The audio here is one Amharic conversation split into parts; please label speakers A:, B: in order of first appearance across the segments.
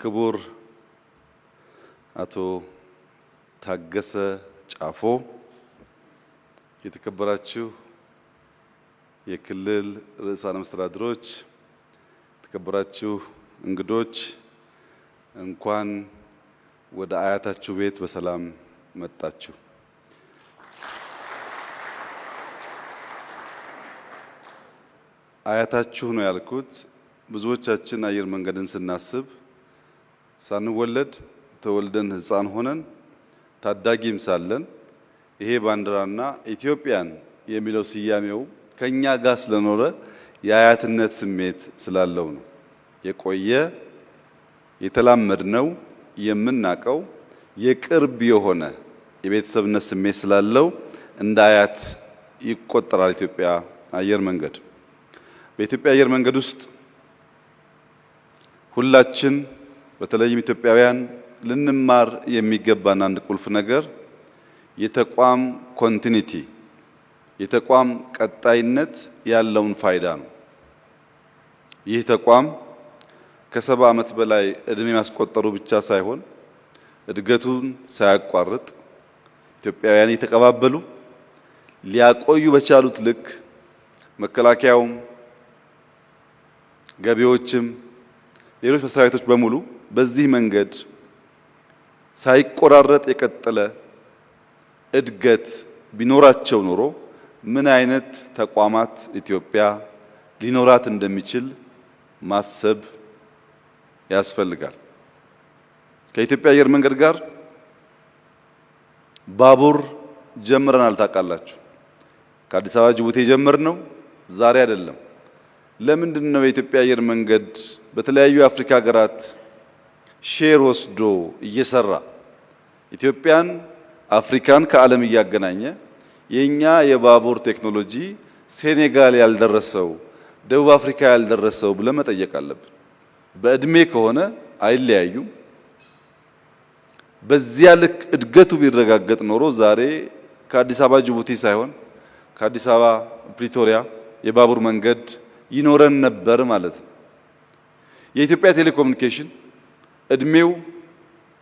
A: ክቡር አቶ ታገሰ ጫፎ፣ የተከበራችሁ የክልል ርዕሳነ መስተዳድሮች፣ የተከበራችሁ እንግዶች፣ እንኳን ወደ አያታችሁ ቤት በሰላም መጣችሁ። አያታችሁ ነው ያልኩት። ብዙዎቻችን አየር መንገድን ስናስብ ሳንወለድ ተወልደን ሕፃን ሆነን ታዳጊም ሳለን ይሄ ባንዲራና ኢትዮጵያን የሚለው ስያሜው ከኛ ጋር ስለኖረ የአያትነት ስሜት ስላለው ነው። የቆየ የተላመድነው የምናቀው የቅርብ የሆነ የቤተሰብነት ስሜት ስላለው እንደ አያት ይቆጠራል ኢትዮጵያ አየር መንገድ። በኢትዮጵያ አየር መንገድ ውስጥ ሁላችን በተለይም ኢትዮጵያውያን ልንማር የሚገባን አንድ ቁልፍ ነገር የተቋም ኮንቲኒቲ፣ የተቋም ቀጣይነት ያለውን ፋይዳ ነው። ይህ ተቋም ከ70 ዓመት በላይ እድሜ ማስቆጠሩ ብቻ ሳይሆን እድገቱን ሳያቋርጥ ኢትዮጵያውያን የተቀባበሉ ሊያቆዩ በቻሉት ልክ መከላከያውም፣ ገቢዎችም፣ ሌሎች መስሪያ ቤቶች በሙሉ በዚህ መንገድ ሳይቆራረጥ የቀጠለ እድገት ቢኖራቸው ኖሮ ምን አይነት ተቋማት ኢትዮጵያ ሊኖራት እንደሚችል ማሰብ ያስፈልጋል። ከኢትዮጵያ አየር መንገድ ጋር ባቡር ጀምረናል። ታውቃላችሁ፣ ከአዲስ አበባ ጅቡቲ የጀመርነው ዛሬ አይደለም። ለምንድን ነው የኢትዮጵያ አየር መንገድ በተለያዩ የአፍሪካ ሀገራት ሼር ወስዶ እየሰራ ኢትዮጵያን አፍሪካን ከዓለም እያገናኘ የኛ የባቡር ቴክኖሎጂ ሴኔጋል ያልደረሰው ደቡብ አፍሪካ ያልደረሰው ብለን መጠየቅ አለብን። በእድሜ ከሆነ አይለያዩም። በዚያ ልክ እድገቱ ቢረጋገጥ ኖሮ ዛሬ ከአዲስ አበባ ጅቡቲ ሳይሆን ከአዲስ አበባ ፕሪቶሪያ የባቡር መንገድ ይኖረን ነበር ማለት ነው። የኢትዮጵያ ቴሌኮሙኒኬሽን እድሜው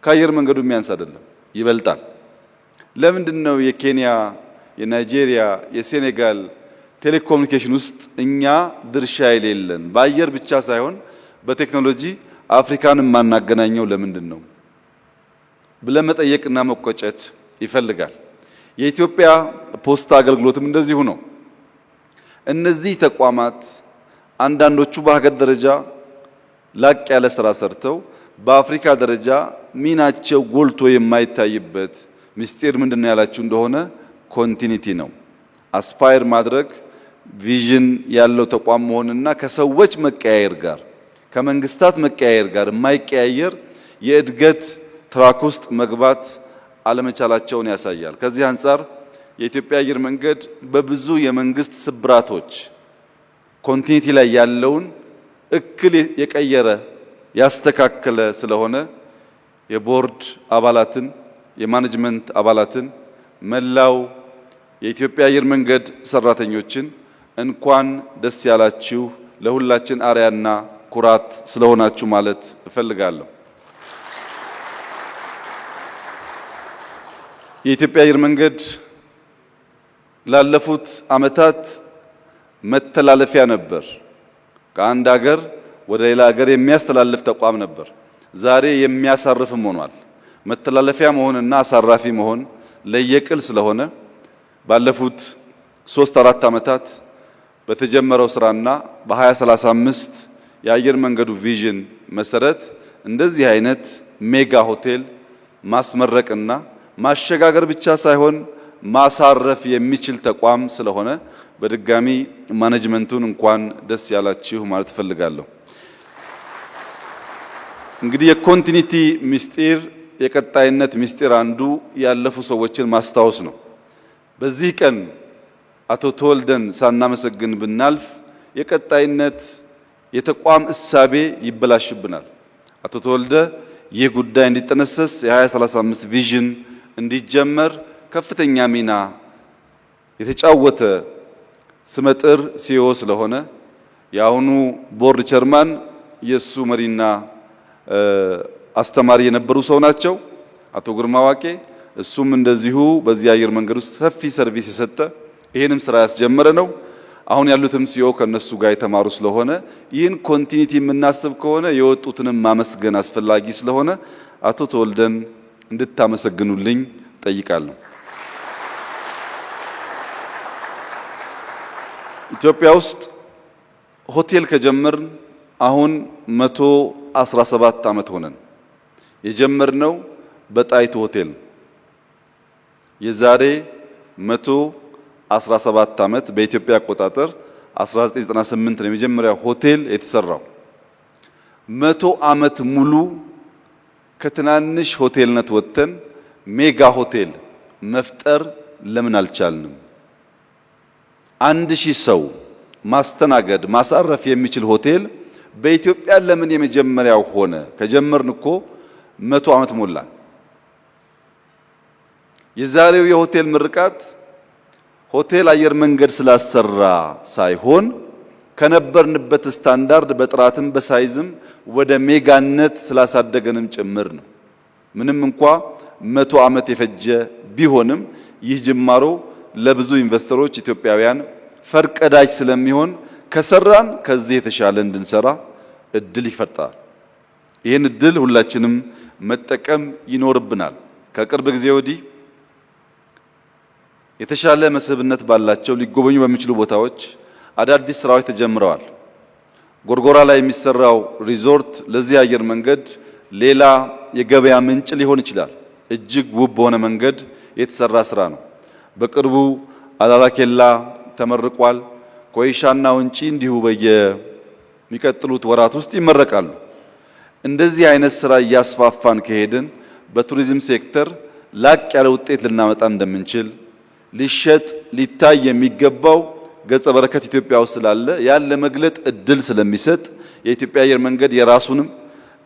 A: ከአየር መንገዱ የሚያንስ አይደለም፣ ይበልጣል። ለምንድን ነው የኬንያ፣ የናይጄሪያ፣ የሴኔጋል ቴሌኮሙኒኬሽን ውስጥ እኛ ድርሻ የሌለን? በአየር ብቻ ሳይሆን በቴክኖሎጂ አፍሪካን የማናገናኘው ለምንድን ነው ብለን መጠየቅና መቆጨት ይፈልጋል። የኢትዮጵያ ፖስታ አገልግሎትም እንደዚሁ ነው። እነዚህ ተቋማት አንዳንዶቹ በሀገር ደረጃ ላቅ ያለ ስራ ሰርተው በአፍሪካ ደረጃ ሚናቸው ጎልቶ የማይታይበት ምስጢር ምንድነው ያላችሁ እንደሆነ ኮንቲኒቲ ነው። አስፓየር ማድረግ ቪዥን ያለው ተቋም መሆንና ከሰዎች መቀያየር ጋር ከመንግስታት መቀያየር ጋር የማይቀያየር የእድገት ትራክ ውስጥ መግባት አለመቻላቸውን ያሳያል። ከዚህ አንጻር የኢትዮጵያ አየር መንገድ በብዙ የመንግስት ስብራቶች ኮንቲኒቲ ላይ ያለውን እክል የቀየረ ያስተካከለ ስለሆነ የቦርድ አባላትን፣ የማኔጅመንት አባላትን፣ መላው የኢትዮጵያ አየር መንገድ ሰራተኞችን እንኳን ደስ ያላችሁ፣ ለሁላችን አርያና ኩራት ስለሆናችሁ ማለት እፈልጋለሁ። የኢትዮጵያ አየር መንገድ ላለፉት ዓመታት መተላለፊያ ነበር። ከአንድ ሀገር ወደ ሌላ ሀገር የሚያስተላልፍ ተቋም ነበር። ዛሬ የሚያሳርፍም ሆኗል። መተላለፊያ መሆንና አሳራፊ መሆን ለየቅል ስለሆነ ባለፉት 3-4 ዓመታት በተጀመረው ስራና በ2035 የአየር መንገዱ ቪዥን መሰረት እንደዚህ አይነት ሜጋ ሆቴል ማስመረቅና ማሸጋገር ብቻ ሳይሆን ማሳረፍ የሚችል ተቋም ስለሆነ በድጋሚ ማኔጅመንቱን እንኳን ደስ ያላችሁ ማለት ፈልጋለሁ። እንግዲህ የኮንቲኒቲ ምስጢር፣ የቀጣይነት ምስጢር አንዱ ያለፉ ሰዎችን ማስታወስ ነው። በዚህ ቀን አቶ ተወልደን ሳናመሰግን ብናልፍ የቀጣይነት የተቋም እሳቤ ይበላሽብናል። አቶ ተወልደ ይህ ጉዳይ እንዲጠነሰስ የ2035 ቪዥን እንዲጀመር ከፍተኛ ሚና የተጫወተ ስመጥር ሲኦ ስለሆነ የአሁኑ ቦርድ ቸርማን የሱ መሪና አስተማሪ የነበሩ ሰው ናቸው። አቶ ግርማ ዋቄ እሱም እንደዚሁ በዚህ አየር መንገድ ውስጥ ሰፊ ሰርቪስ የሰጠ ይሄንም ስራ ያስጀመረ ነው። አሁን ያሉትም ሲኦ ከነሱ ጋር የተማሩ ስለሆነ ይህን ኮንቲኒቲ የምናስብ ከሆነ የወጡትንም ማመስገን አስፈላጊ ስለሆነ አቶ ተወልደን እንድታመሰግኑልኝ ጠይቃለሁ። ኢትዮጵያ ውስጥ ሆቴል ከጀመርን አሁን 117 ዓመት ሆነን። የጀመርነው በጣይቱ ሆቴል የዛሬ 117 ዓመት በኢትዮጵያ አቆጣጠር 1998 ነው የመጀመሪያው ሆቴል የተሰራው። 100 ዓመት ሙሉ ከትናንሽ ሆቴልነት ወጥተን ሜጋ ሆቴል መፍጠር ለምን አልቻልንም? 1000 ሰው ማስተናገድ ማሳረፍ የሚችል ሆቴል በኢትዮጵያ ለምን የመጀመሪያው ሆነ? ከጀመርን እኮ 100 ዓመት ሞላን። የዛሬው የሆቴል ምርቃት ሆቴል አየር መንገድ ስላሰራ ሳይሆን ከነበርንበት ስታንዳርድ በጥራትም በሳይዝም ወደ ሜጋነት ስላሳደገንም ጭምር ነው። ምንም እንኳ 100 ዓመት የፈጀ ቢሆንም ይህ ጅማሮ ለብዙ ኢንቨስተሮች ኢትዮጵያውያን ፈርቀዳጅ ስለሚሆን ከሰራን ከዚህ የተሻለ እንድንሰራ እድል ይፈጠራል። ይህን እድል ሁላችንም መጠቀም ይኖርብናል። ከቅርብ ጊዜ ወዲህ የተሻለ መስህብነት ባላቸው ሊጎበኙ በሚችሉ ቦታዎች አዳዲስ ስራዎች ተጀምረዋል። ጎርጎራ ላይ የሚሰራው ሪዞርት ለዚህ አየር መንገድ ሌላ የገበያ ምንጭ ሊሆን ይችላል። እጅግ ውብ በሆነ መንገድ የተሰራ ስራ ነው። በቅርቡ አላላ ኬላ ተመርቋል። ኮይሻና ወንጪ እንዲሁ በየሚቀጥሉት ወራት ውስጥ ይመረቃሉ። እንደዚህ አይነት ስራ እያስፋፋን ከሄድን በቱሪዝም ሴክተር ላቅ ያለ ውጤት ልናመጣ እንደምንችል ሊሸጥ ሊታይ የሚገባው ገጸ በረከት ኢትዮጵያ ውስጥ ስላለ ያን ለመግለጥ እድል ስለሚሰጥ የኢትዮጵያ አየር መንገድ የራሱንም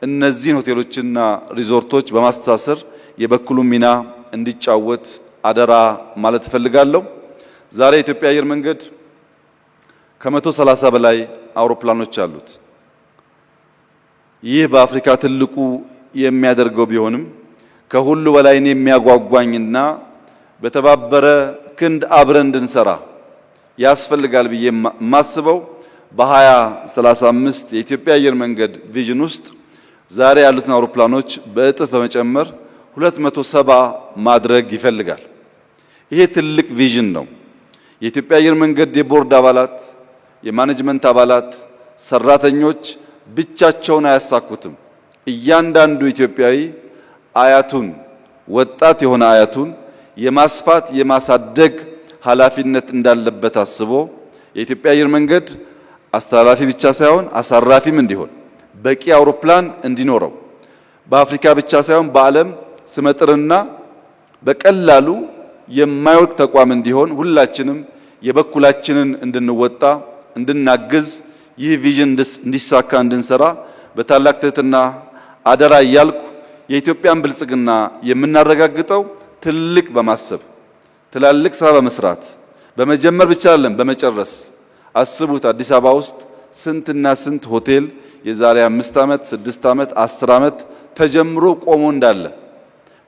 A: እነዚህን ሆቴሎችና ሪዞርቶች በማስተሳሰር የበኩሉን ሚና እንዲጫወት አደራ ማለት እፈልጋለሁ። ዛሬ የኢትዮጵያ አየር መንገድ ከ130 በላይ አውሮፕላኖች አሉት። ይህ በአፍሪካ ትልቁ የሚያደርገው ቢሆንም ከሁሉ በላይ የሚያጓጓኝና በተባበረ ክንድ አብረን እንድንሰራ ያስፈልጋል ብዬ ማስበው በ2035 የኢትዮጵያ አየር መንገድ ቪዥን ውስጥ ዛሬ ያሉትን አውሮፕላኖች በእጥፍ በመጨመር 270 ማድረግ ይፈልጋል። ይሄ ትልቅ ቪዥን ነው። የኢትዮጵያ አየር መንገድ የቦርድ አባላት፣ የማኔጅመንት አባላት፣ ሰራተኞች ብቻቸውን አያሳኩትም። እያንዳንዱ ኢትዮጵያዊ አያቱን ወጣት የሆነ አያቱን የማስፋት የማሳደግ ኃላፊነት እንዳለበት አስቦ የኢትዮጵያ አየር መንገድ አስተላላፊ ብቻ ሳይሆን አሳራፊም እንዲሆን በቂ አውሮፕላን እንዲኖረው በአፍሪካ ብቻ ሳይሆን በዓለም ስመጥርና በቀላሉ የማይወድቅ ተቋም እንዲሆን ሁላችንም የበኩላችንን እንድንወጣ እንድናግዝ ይህ ቪዥን እንዲሳካ እንድንሰራ በታላቅ ትህትና አደራ እያልኩ የኢትዮጵያን ብልጽግና የምናረጋግጠው ትልቅ በማሰብ ትላልቅ ስራ በመስራት በመጀመር ብቻ አይደለም በመጨረስ። አስቡት አዲስ አበባ ውስጥ ስንትና ስንት ሆቴል የዛሬ 5 ዓመት 6 ዓመት 10 ዓመት ተጀምሮ ቆሞ እንዳለ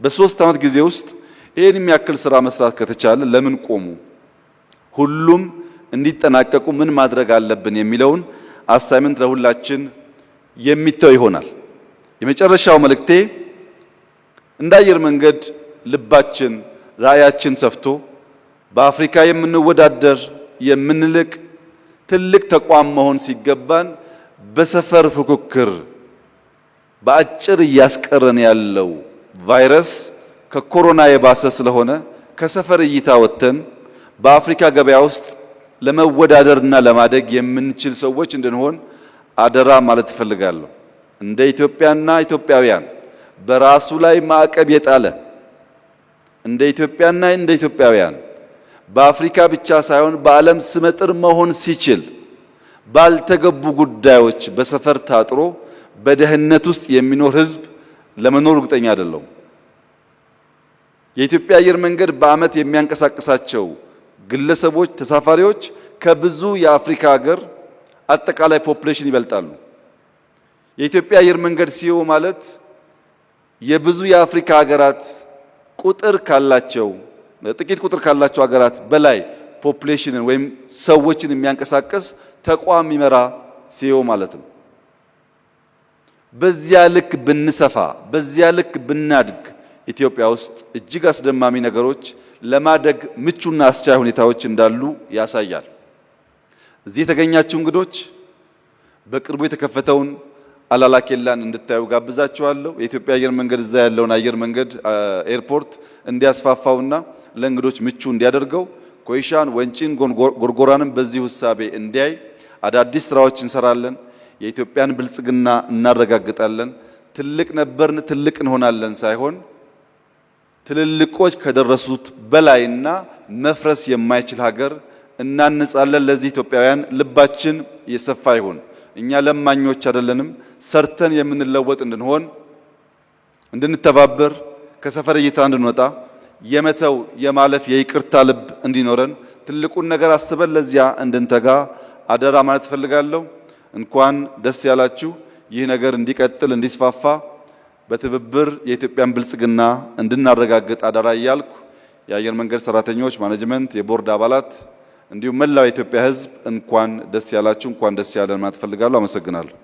A: በ3 ዓመት ጊዜ ውስጥ ይህን የሚያክል ስራ መስራት ከተቻለ ለምን ቆሙ? ሁሉም እንዲጠናቀቁ ምን ማድረግ አለብን የሚለውን አሳይመንት ለሁላችን የሚተው ይሆናል። የመጨረሻው መልእክቴ እንደ አየር መንገድ ልባችን ራዕያችን ሰፍቶ በአፍሪካ የምንወዳደር የምንልቅ ትልቅ ተቋም መሆን ሲገባን በሰፈር ፉክክር በአጭር እያስቀረን ያለው ቫይረስ ከኮሮና የባሰ ስለሆነ ከሰፈር እይታ ወጥተን በአፍሪካ ገበያ ውስጥ ለመወዳደርና ለማደግ የምንችል ሰዎች እንድንሆን አደራ ማለት እፈልጋለሁ። እንደ ኢትዮጵያና ኢትዮጵያውያን በራሱ ላይ ማዕቀብ የጣለ እንደ ኢትዮጵያና እንደ ኢትዮጵያውያን በአፍሪካ ብቻ ሳይሆን በዓለም ስመጥር መሆን ሲችል ባልተገቡ ጉዳዮች በሰፈር ታጥሮ በደህንነት ውስጥ የሚኖር ሕዝብ ለመኖር እርግጠኛ አይደለም። የኢትዮጵያ አየር መንገድ በዓመት የሚያንቀሳቅሳቸው ግለሰቦች ተሳፋሪዎች ከብዙ የአፍሪካ ሀገር አጠቃላይ ፖፑሌሽን ይበልጣሉ። የኢትዮጵያ አየር መንገድ ሲኦ ማለት የብዙ የአፍሪካ ሀገራት ቁጥር ካላቸው ጥቂት ቁጥር ካላቸው ሀገራት በላይ ፖፑሌሽንን ወይም ሰዎችን የሚያንቀሳቅስ ተቋም የሚመራ ሲኦ ማለት ነው። በዚያ ልክ ብንሰፋ፣ በዚያ ልክ ብናድግ ኢትዮጵያ ውስጥ እጅግ አስደማሚ ነገሮች ለማደግ ምቹና አስቻይ ሁኔታዎች እንዳሉ ያሳያል። እዚህ የተገኛችሁ እንግዶች በቅርቡ የተከፈተውን አላላ ኬላን እንድታዩ ጋብዛችኋለሁ። የኢትዮጵያ አየር መንገድ እዛ ያለውን አየር መንገድ ኤርፖርት እንዲያስፋፋውና ለእንግዶች ምቹ እንዲያደርገው ኮይሻን፣ ወንጪን፣ ጎርጎራንም በዚህ ውሳቤ እንዲያይ አዳዲስ ስራዎች እንሰራለን። የኢትዮጵያን ብልጽግና እናረጋግጣለን። ትልቅ ነበርን ትልቅ እንሆናለን ሳይሆን ትልልቆች ከደረሱት በላይና መፍረስ የማይችል ሀገር እናንጻለን። ለዚህ ኢትዮጵያውያን ልባችን የሰፋ ይሁን። እኛ ለማኞች አይደለንም። ሰርተን የምንለወጥ እንድንሆን፣ እንድንተባበር፣ ከሰፈር እይታ እንድንወጣ፣ የመተው የማለፍ የይቅርታ ልብ እንዲኖረን፣ ትልቁን ነገር አስበን ለዚያ እንድንተጋ አደራ ማለት እፈልጋለሁ። እንኳን ደስ ያላችሁ። ይህ ነገር እንዲቀጥል እንዲስፋፋ በትብብር የኢትዮጵያን ብልጽግና እንድናረጋግጥ አደራ እያልኩ የአየር መንገድ ሰራተኞች፣ ማኔጅመንት፣ የቦርድ አባላት እንዲሁም መላው የኢትዮጵያ ሕዝብ እንኳን ደስ ያላችሁ፣ እንኳን ደስ ያለን ማለት እፈልጋለሁ። አመሰግናለሁ።